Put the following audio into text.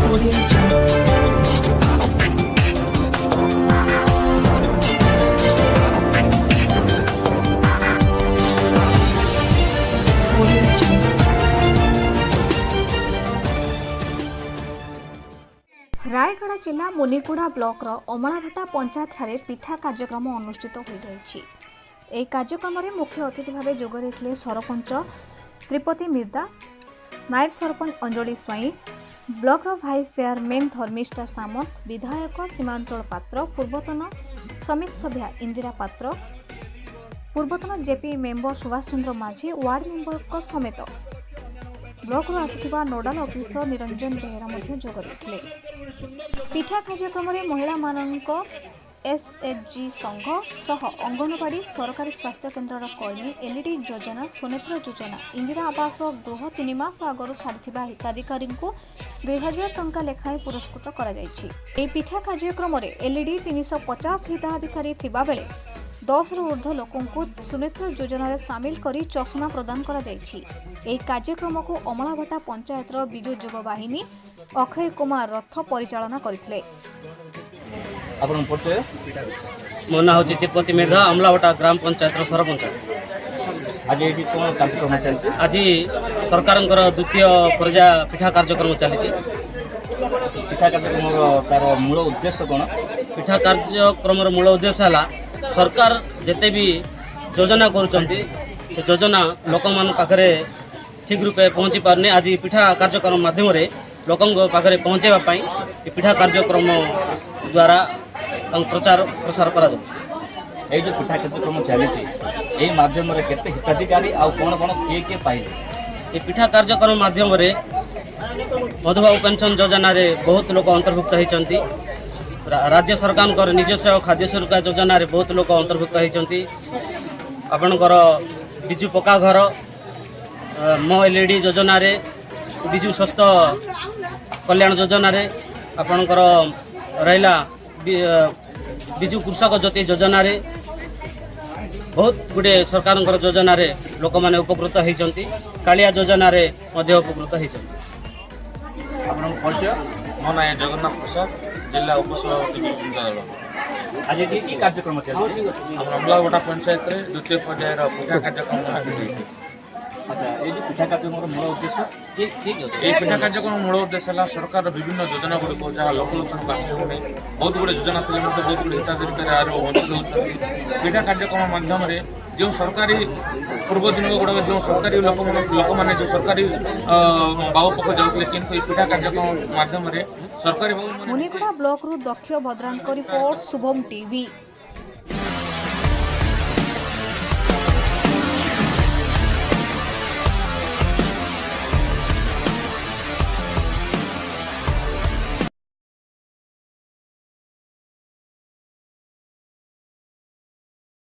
रायगढ़ जिला मुनिगुड़ा ब्लॉक अमलाभटा पंचायत ठारे पिठा कार्यक्रम अनुष्ठित हो जाइछि। एही कार्यक्रम में मुख्य अतिथि भाव जोगदेइथिले सरपंच त्रिपति मिर्दा, नायब sarpanch Anjali Swain, block vice chairman Dharmishtha Samant, विधायक सीमांचल पात्र, पूर्वतन समिति सभ्या इंदिरा पात्र, पूर्वतन जेपी मेंबर सुभाष चंद्र माझी, वार्ड मेंबर समेत ब्लॉक आसिथिबा नोडाल ऑफिसर निरंजन बेहेरा जोगदेइथिले। पिठा कार्यक्रम में महिला मानक एसएचजी संघ सह अंगनवाड़ी, सरकारी स्वास्थ्य केन्द्र कर्मी, एलईडी योजना, सोनेत्र योजना, इंदिरा आवास गृह 3 मास आगु सारिथिबा हिताधिकारी 2000 टंका लेखाएं पुरस्कृत करा जायछि। एही पिठा कार्यक्रम में एलईडी 350 हिताधिकारी थिबा बेले 10 रु ऊर्ध्व लोकंकु सुनेत्र योजन सामिल करी चषमा प्रदान करा जायछि। एही कार्यक्रम को अमलाभटा पंचायत विजु युव वाहिनी अक्षय कुमार रथ परिचालना करथिले। आपण परिचय मो ना होची तिरुपति मिर्धा, अमलाभटा ग्राम पंचायत सरपंच। आज ये कोन कार्यक्रम चलछि? आज सरकारंकर द्वितीय पर्याय पिठा कार्यक्रम चलछि। पिठा कार्यक्रम तार मूल उद्देश्य कोन? पिठा कार्यक्रम मूल उद्देश्य हला सरकार जेते भी योजना करूचंती से योजना लोक मान पाखरे ठीक रूपे पहुंची पारने। आज पिठा कार्यक्रम माध्यम रे लोकंग पाखरे पहुंचेबा पई पिठा कार्यक्रम द्वारा प्रचार प्रसार करा जाय। ए जो पिठा कार्यक्रम चली ए माध्यम रे केते हिताधिकारी आ कोन कोन के पाइले? ए पिठा कार्यक्रम माध्यम रे मधुबाबू पेंशन योजना रे बहुत लोक अंतर्भुक्त होइचंती। राज्य सरकार निजस्व खाद्य सुरक्षा योजना रे बहुत लोक अंतर्भुक्त होइचंती। आपणकर बिजु पक्का घर, मो एलईडी योजना रे, बिजु स्वास्थ्य कल्याण योजना रे, आपणकर रहिला बिजु कृषक ज्योति योजना रे बहुत गुडे सरकार योजना रे लोक माने उपकृत होइचंती। कालिया योजना रे मध्य उपकृत होइचंती। आपण परिचय? मो ना जगन्नाथ प्रसाद, जिला उपसभापति दल। आज ये की कार्यक्रम चली? अमलाभटा पंचायत रे द्वितीय पर्याय पिठा कार्यक्रम आयोजित। अच्छा, ये जो पिठा कार्यक्रम मूल उद्देश्य ये पिठा कार्यक्रम मूल उद्देश्य है सरकार विभिन्न योजना गुड़िक जहाँ लोकलोचन आसने बहुत गुड़े योजना थे बहुत गुड़े हिताधिकारी वंचित होती। पिठा कार्यक्रम माध्यम जो सरकारी पूर्व दिन गुड़ाक जो सरकारी लोक मैंने जो सरकारी बाबू पक्ष जाते कि पिठा कार्यक्रम माध्यम सरकारी मुनिगुड़ा ब्लॉक दक्ष भद्रांक रिपोर्ट शुभम टीवी।